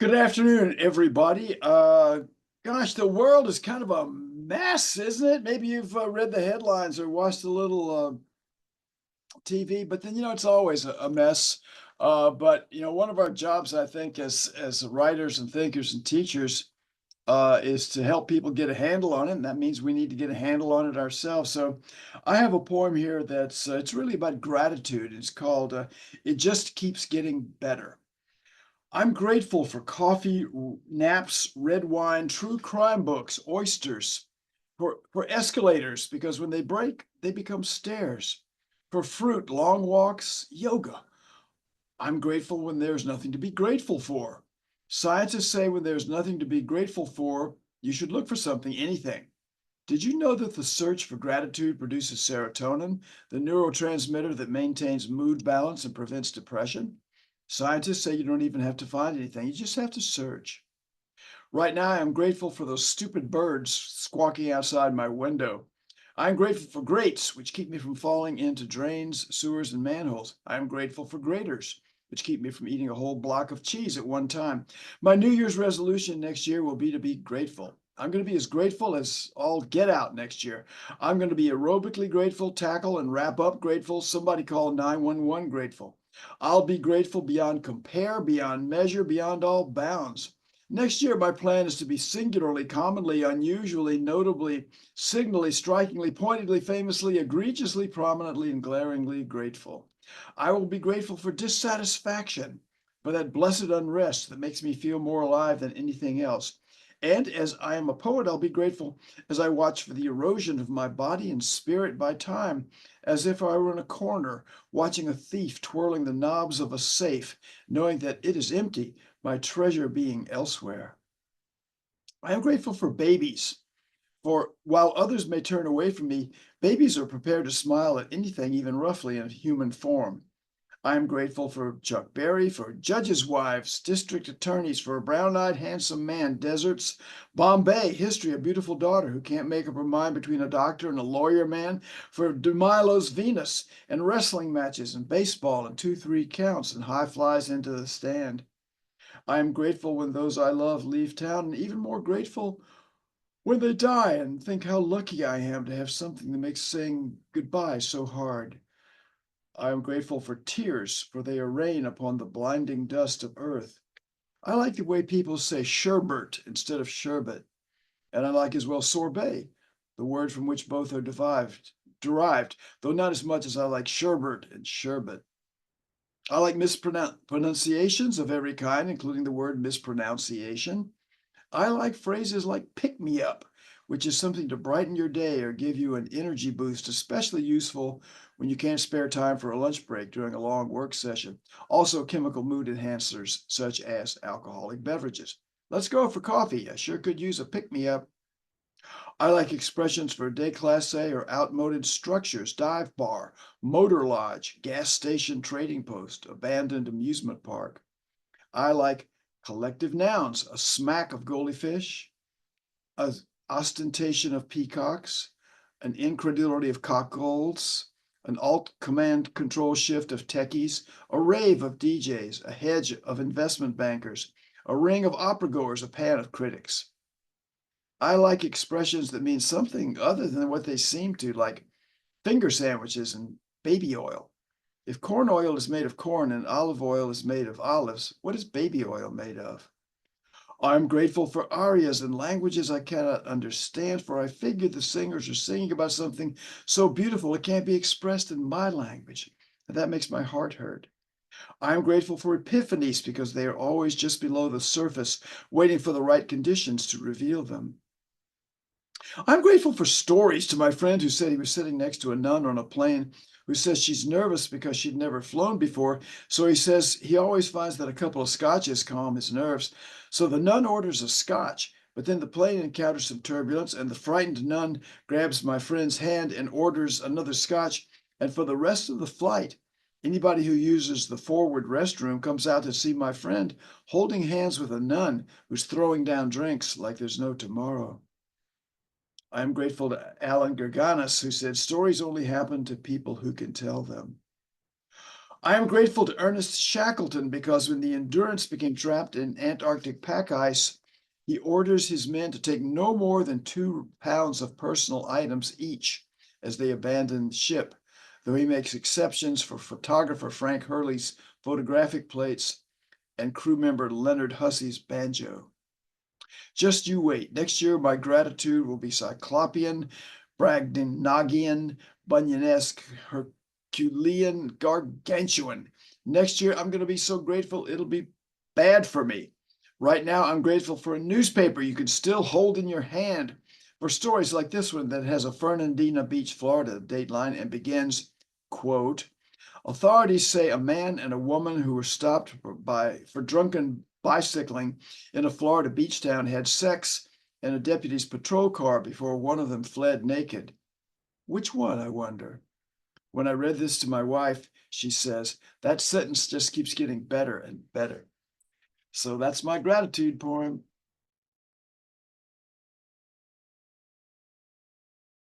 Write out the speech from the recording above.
Good afternoon, everybody. Gosh, the world is kind of a mess, isn't it? Maybe you've read the headlines or watched a little TV, but then it's always a mess. But one of our jobs, I think, as writers and thinkers and teachers, is to help people get a handle on it, and that means we need to get a handle on it ourselves. So, I have a poem here that's it's really about gratitude. It's called "It Just Keeps Getting Better." I'm grateful for coffee, naps, red wine, true crime books, oysters, for escalators, because when they break, they become stairs, for fruit, long walks, yoga. I'm grateful when there's nothing to be grateful for. Scientists say when there's nothing to be grateful for, you should look for something, anything. Did you know that the search for gratitude produces serotonin, the neurotransmitter that maintains mood balance and prevents depression? Scientists say you don't even have to find anything, you just have to search. Right now, I'm grateful for those stupid birds squawking outside my window. I'm grateful for grates, which keep me from falling into drains, sewers, and manholes. I'm grateful for graters, which keep me from eating a whole block of cheese at one time. My New Year's resolution next year will be to be grateful. I'm going to be as grateful as all get out next year. I'm going to be aerobically grateful, tackle and wrap up grateful, somebody call 911 grateful. I'll be grateful beyond compare, beyond measure, beyond all bounds. Next year, my plan is to be singularly, commonly, unusually, notably, signally, strikingly, pointedly, famously, egregiously, prominently, and glaringly grateful. I will be grateful for dissatisfaction, for that blessed unrest that makes me feel more alive than anything else. And as I am a poet, I'll be grateful as I watch for the erosion of my body and spirit by time, as if I were in a corner watching a thief twirling the knobs of a safe, knowing that it is empty, my treasure being elsewhere. I am grateful for babies, for while others may turn away from me, babies are prepared to smile at anything, even roughly, in human form. I am grateful for Chuck Berry, for judges' wives, district attorneys, for a brown-eyed, handsome man, deserts, Bombay, history, a beautiful daughter who can't make up her mind between a doctor and a lawyer man, for DeMilo's Venus, and wrestling matches, and baseball, and 2-3 counts, and high flies into the stand. I am grateful when those I love leave town, and even more grateful when they die, and think how lucky I am to have something that makes saying goodbye so hard. I am grateful for tears, for they are rain upon the blinding dust of earth. I like the way people say sherbet instead of sherbet, and I like as well sorbet, the word from which both are derived, though not as much as I like sherbet and sherbet. I like mispronunciations of every kind, including the word mispronunciation. I like phrases like pick me up, which is something to brighten your day or give you an energy boost, especially useful when you can't spare time for a lunch break during a long work session. Also, chemical mood enhancers such as alcoholic beverages. Let's go for coffee. I sure could use a pick me up. I like expressions for déclassé or outmoded structures, dive bar, motor lodge, gas station trading post, abandoned amusement park. I like collective nouns, a smack of goldfish, an ostentation of peacocks, an incredulity of cockles, an alt command control shift of techies, a rave of DJs, a hedge of investment bankers, a ring of opera goers, a pan of critics. I like expressions that mean something other than what they seem to, like finger sandwiches and baby oil. If corn oil is made of corn and olive oil is made of olives, what is baby oil made of? I'm grateful for arias and languages I cannot understand, for I figure the singers are singing about something so beautiful it can't be expressed in my language. And that makes my heart hurt. I'm grateful for epiphanies because they are always just below the surface, waiting for the right conditions to reveal them. I'm grateful for stories to my friend who said he was sitting next to a nun on a plane who says she's nervous because she'd never flown before. So he says he always finds that a couple of scotches calm his nerves. So the nun orders a scotch, but then the plane encounters some turbulence, and the frightened nun grabs my friend's hand and orders another scotch. And for the rest of the flight, anybody who uses the forward restroom comes out to see my friend holding hands with a nun who's throwing down drinks like there's no tomorrow. I'm grateful to Alan Gerganis, who said stories only happen to people who can tell them. I am grateful to Ernest Shackleton because when the Endurance became trapped in Antarctic pack ice, he orders his men to take no more than 2 pounds of personal items each as they abandon ship, though he makes exceptions for photographer Frank Hurley's photographic plates and crew member Leonard Hussey's banjo. Just you wait. Next year, my gratitude will be Cyclopean, Bragdinagian, Bunyanesque, Herculean, Gargantuan. Next year, I'm going to be so grateful it'll be bad for me. Right now, I'm grateful for a newspaper you can still hold in your hand, for stories like this one that has a Fernandina Beach, Florida dateline and begins, quote, authorities say a man and a woman who were stopped for drunken bicycling in a Florida beach town had sex in a deputy's patrol car before one of them fled naked. Which one, I wonder? When I read this to my wife, she says, that sentence just keeps getting better and better. So that's my gratitude poem.